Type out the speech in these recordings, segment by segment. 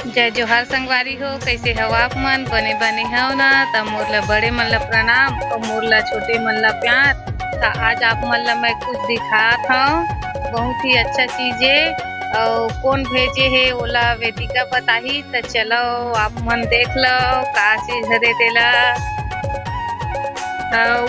जय जोहार संगवारी हो, कैसे हव आप मन? बने बने हव ना? त मोर ला बड़े मन ला प्रणाम और मोर ला छोटे मन ला प्यार। त आज आप मन ला मैं कुछ दिखात हव, बहुत ही अच्छा चीज है और कौन भेजे हे ओला वेदिका बताही। त चलो आप मन देख लो का चीज हरे तेला।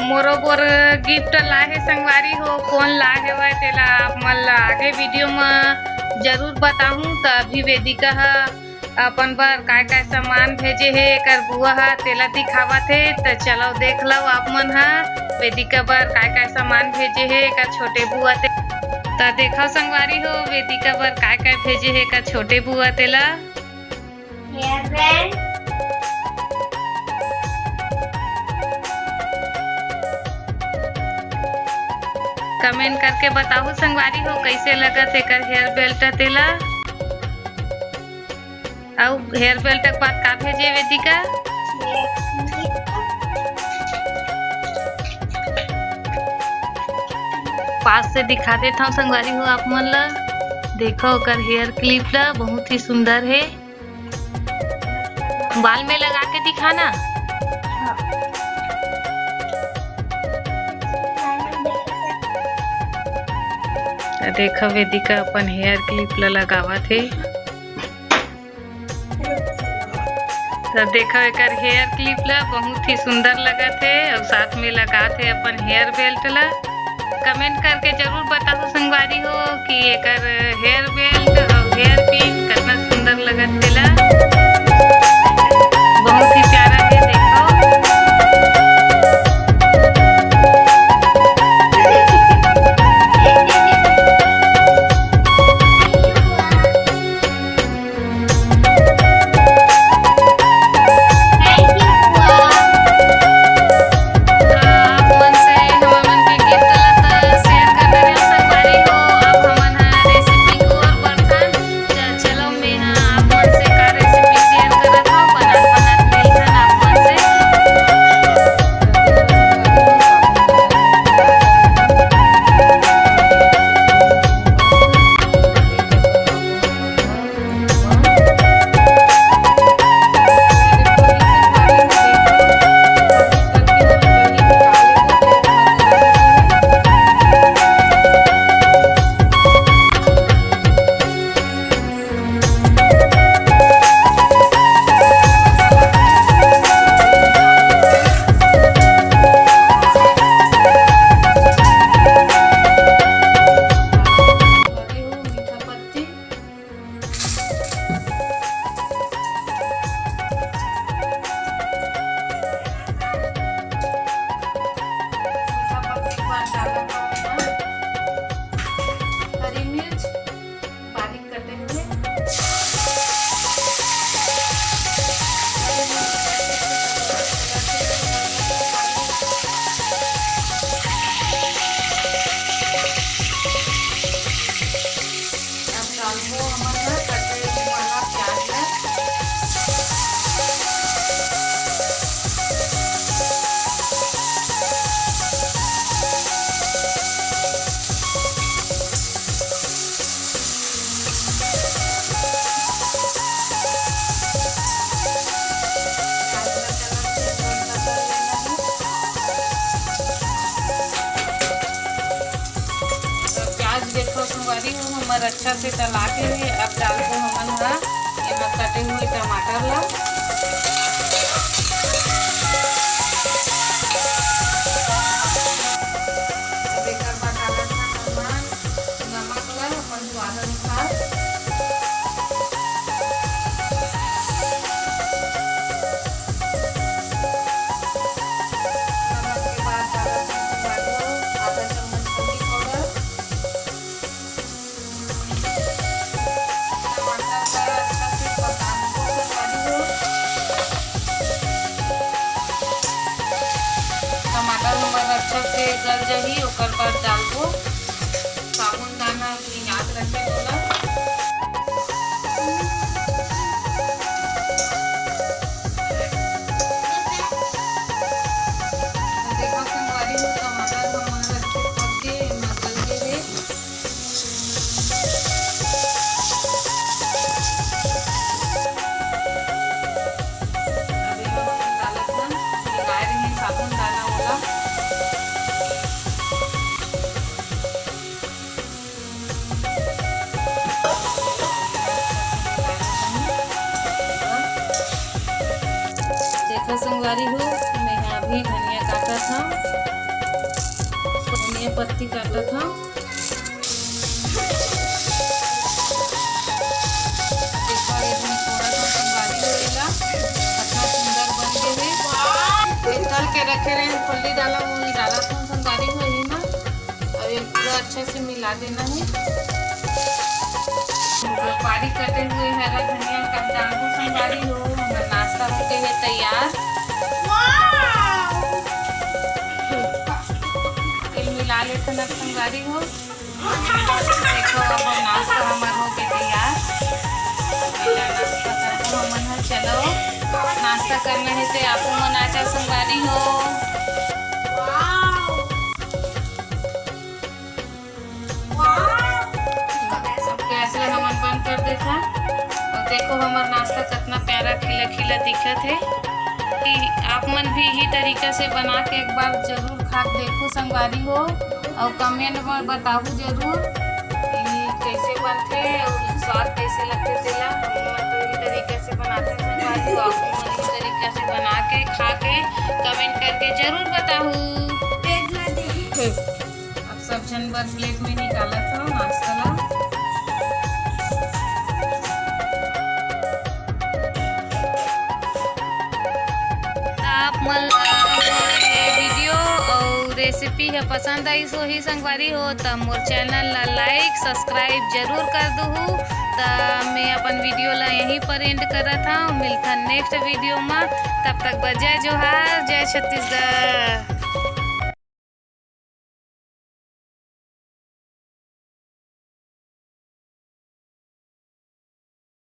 मोरो बर गिफ्ट लाहे संगवारी हो, कौन लाहे वह तेला आप मन ला आगे वीडियो में जरूर बताहूँ। त अभी वेदिका ह अपन बर काय काय सामान भेजे हे एकर बुआ ह तेला दिखावत हे। त चलो देख लो आप मन ह वेदिका बर काय काय सामान भेजे हे एकर छोटे बुआ ते। त देखो संगवारी हो वेदिका बर काय काय भेजे हे एकर छोटे बुआ तेला। हेयर बैंड, कमेंट करके बताओ संगवारी हो कैसे लगत एकर हेयर बेल्ट तेला। और हेयर बेल्ट के बाद का भेजे वेदिका? पास से दिखा देता हूँ संगवारी हो आप मन ला। देखो ओकर हेयर क्लिप ला बहुत ही सुंदर है। बाल में लगा के दिखाना। देखो वेदिका अपन हेयर क्लिप ला लगावत है। तो देखो एकर हेयर क्लिप ला बहुत ही सुंदर लगत है और साथ में लगात है अपन हेयर बेल्ट ला। कमेंट करके जरूर बताओ संगवारी हो कि एकर हेयर बेल्ट और हेयर पिन कितना सुंदर लगत तेला। बहुत ही प्यारा है देखो। हरी मिर्च बारीक कटे हुए, अब डालबो हमन ला कटे वाला प्याज ला। प्याज देखो संगवारी हो हमर अच्छा से तला के अब डालबो हमन हा एमा कटे हुए टमाटर ला। अब एकर बाद डालत हन नमक ला अपन स्वाद अनुसार। नमक के बाद डालत हन संगवारी हो आधा चम्मच हल्दी पाउडर। टमाटर का अच्छा से पकाने को संगवारी हो। टमाटर हमर अच्छा से गल जाही ओकर बाद डालबो साबुन दाना अपनी याद रखे होला। देखो संगवारी हो टमाटर हमर अच्छे पक के एमा गल गए हे। देखा संगवारी हो, मैं यहाँ भी धनिया काटा था, धनिया पत्ती काटा था। देखो ये थोड़ा सा संगवारी होएगा, अच्छा सुंदर बन गए है। ये तल के रखे रहे फल्ली डाला वो डाला था संगवारी हो ही ना। अब ये पूरा अच्छे से मिला देना है। बारीक कटे हुए हरा धनिया का डालू संगवारी हो, हमारा नाश्ता होके है तैयार। तेल मिला लेते ना संगवारी हो। देखो अब नाश्ता हमारा हो के तैयार। नाश्ता करते हमन है, चलो नाश्ता करना है तो आपको मन आचा संगवारी हो। ऐसे हमन बंद कर देता और देखो हमारा नाश्ता कितना प्यारा खिला खिला दिखत है। कि आप मन भी ही तरीका से बना के एक बार जरूर खा के देखो संगवारी हो और कमेंट में बताओ जरूर कि कैसे बनते और स्वाद कैसे लगते तेला। हम तो इसी तरीके से बनाते हैं संगवारी हो, आप मन इस तरीके से बना के खा के कमेंट करके जरूर बताओ। अब सब जन बर प्लेट में निकाला था नाश्ता ला। आप मन वीडियो और रेसिपी है पसंद आई सो ही संगवारी हो तो मोर चैनल ला लाइक सब्सक्राइब जरूर कर दूँ। तो मैं अपन वीडियो ला यहीं पर एंड करत हूँ। मिलता नेक्स्ट वीडियो में, तब तक जय जोहार, जय छत्तीसगढ़।